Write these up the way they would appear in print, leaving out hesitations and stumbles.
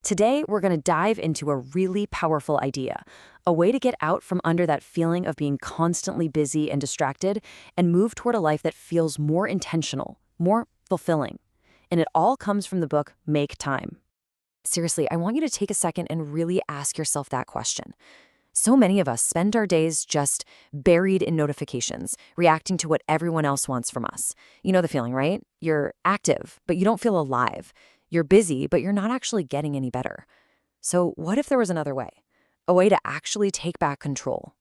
Today, we're going to dive into a really powerful idea, a way to get out from under that feeling of being constantly busy and distracted and move toward a life that feels more intentional, more fulfilling. And it all comes from the book Make Time. Seriously, I want you to take a second and really ask yourself that question. So many of us spend our days just buried in notifications, reacting to what everyone else wants from us. You know the feeling, right? You're active, but you don't feel alive. You're busy, but you're not actually getting any better. So what if there was another way? A way to actually take back control?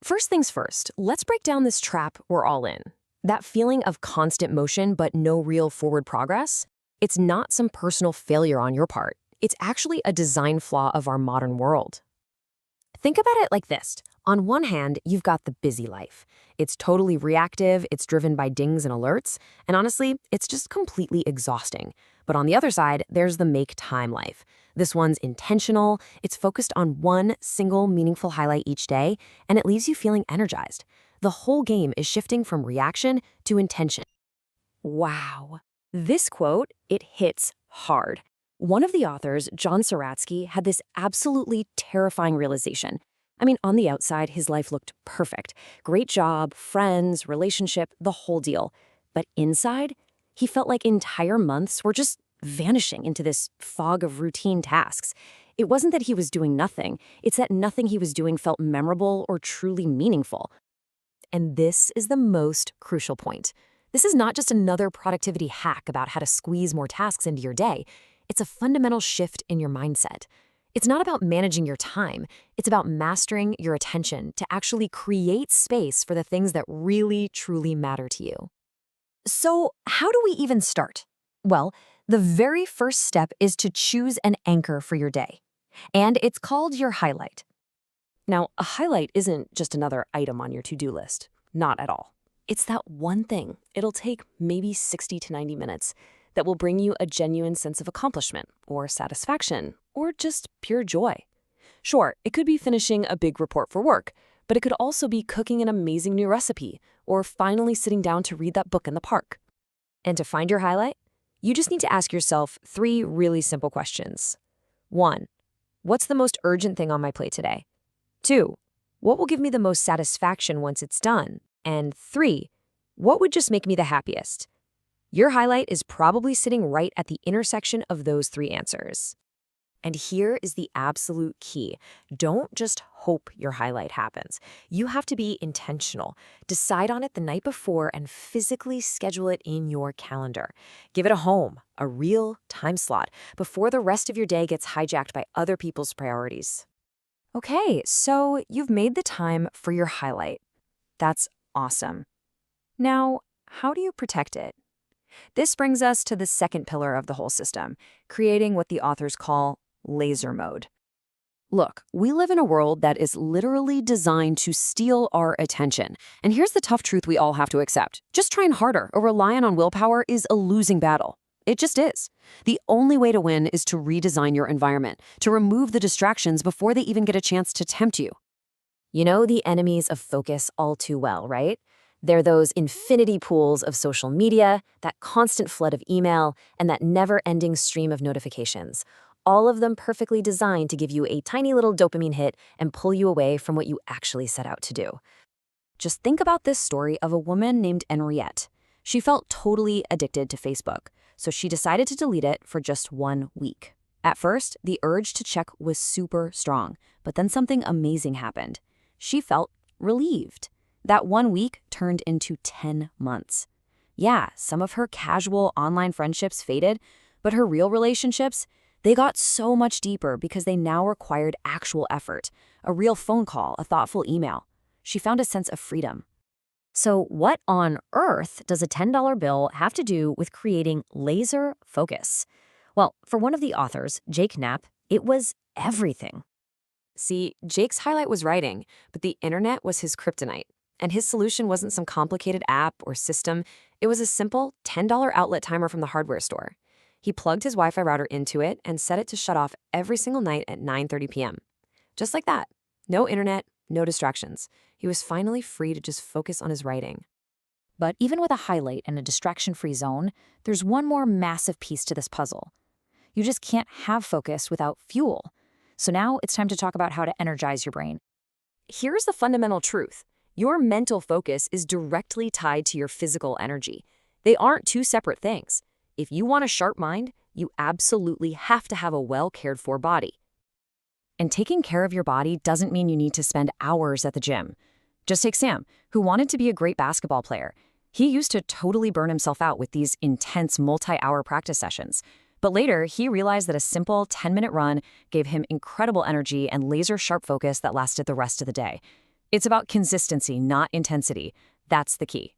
First things first, let's break down this trap we're all in. That feeling of constant motion but no real forward progress? It's not some personal failure on your part. It's actually a design flaw of our modern world. Think about it like this. On one hand, you've got the busy life. It's totally reactive, it's driven by dings and alerts, and honestly, it's just completely exhausting. But on the other side, there's the make time life. This one's intentional, it's focused on one single meaningful highlight each day, and it leaves you feeling energized. The whole game is shifting from reaction to intention. Wow. This quote, it hits hard. One of the authors, Zeratsky, had this absolutely terrifying realization. I mean, on the outside, his life looked perfect. Great job, friends, relationship, the whole deal. But inside, he felt like entire months were just vanishing into this fog of routine tasks. It wasn't that he was doing nothing. It's that nothing he was doing felt memorable or truly meaningful. And this is the most crucial point. This is not just another productivity hack about how to squeeze more tasks into your day. It's a fundamental shift in your mindset. It's not about managing your time. It's about mastering your attention to actually create space for the things that really, truly matter to you. So, how do we even start? Well, the very first step is to choose an anchor for your day. And it's called your highlight. Now, a highlight isn't just another item on your to-do list. Not at all. It's that one thing. It'll take maybe 60 to 90 minutes that will bring you a genuine sense of accomplishment or satisfaction or just pure joy. Sure, it could be finishing a big report for work, but it could also be cooking an amazing new recipe or finally sitting down to read that book in the park. And to find your highlight, you just need to ask yourself 3 really simple questions. 1. What's the most urgent thing on my plate today? 2. What will give me the most satisfaction once it's done? And 3. What would just make me the happiest? Your highlight is probably sitting right at the intersection of those 3 answers. And here is the absolute key. Don't just hope your highlight happens. You have to be intentional. Decide on it the night before and physically schedule it in your calendar. Give it a home, a real time slot, before the rest of your day gets hijacked by other people's priorities. Okay, so you've made the time for your highlight. That's awesome. Now, how do you protect it? This brings us to the second pillar of the whole system, creating what the authors call laser mode. Look, we live in a world that is literally designed to steal our attention. And here's the tough truth we all have to accept. Just trying harder or relying on willpower is a losing battle. It just is. The only way to win is to redesign your environment, to remove the distractions before they even get a chance to tempt you. You know the enemies of focus all too well, right? They're those infinity pools of social media, that constant flood of email, and that never-ending stream of notifications. All of them perfectly designed to give you a tiny little dopamine hit and pull you away from what you actually set out to do. Just think about this story of a woman named Henriette. She felt totally addicted to Facebook, so she decided to delete it for just 1 week. At first, the urge to check was super strong, but then something amazing happened. She felt relieved. That 1 week turned into 10 months. Yeah, some of her casual online friendships faded, but her real relationships, they got so much deeper because they now required actual effort, a real phone call, a thoughtful email. She found a sense of freedom. So what on earth does a $10 bill have to do with creating laser focus? Well, for one of the authors, Knap, it was everything. See, Jake's highlight was writing, but the internet was his kryptonite. And his solution wasn't some complicated app or system. It was a simple $10 outlet timer from the hardware store. He plugged his Wi-Fi router into it and set it to shut off every single night at 9:30 p.m. Just like that. No internet, no distractions. He was finally free to just focus on his writing. But even with a highlight and a distraction-free zone, there's one more massive piece to this puzzle. You just can't have focus without fuel. So now it's time to talk about how to energize your brain. Here's the fundamental truth. Your mental focus is directly tied to your physical energy. They aren't two separate things. If you want a sharp mind, you absolutely have to have a well-cared-for body. And taking care of your body doesn't mean you need to spend hours at the gym. Just take Sam, who wanted to be a great basketball player. He used to totally burn himself out with these intense multi-hour practice sessions. But later, he realized that a simple 10-minute run gave him incredible energy and laser-sharp focus that lasted the rest of the day. It's about consistency, not intensity. That's the key.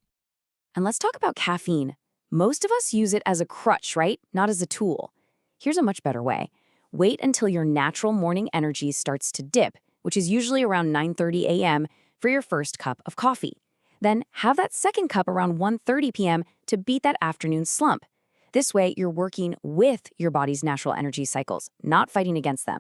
And let's talk about caffeine. Most of us use it as a crutch, right? Not as a tool. Here's a much better way. Wait until your natural morning energy starts to dip, which is usually around 9:30 a.m., for your first cup of coffee. Then have that second cup around 1:30 p.m. to beat that afternoon slump. This way, you're working with your body's natural energy cycles, not fighting against them.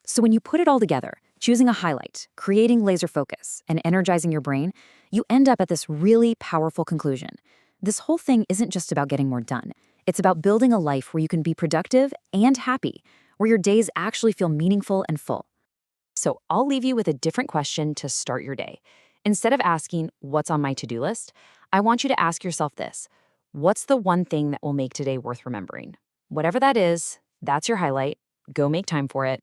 So when you put it all together, choosing a highlight, creating laser focus, and energizing your brain, you end up at this really powerful conclusion. This whole thing isn't just about getting more done. It's about building a life where you can be productive and happy, where your days actually feel meaningful and full. So I'll leave you with a different question to start your day. Instead of asking, what's on my to-do list, I want you to ask yourself this. What's the one thing that will make today worth remembering? Whatever that is, that's your highlight. Go make time for it.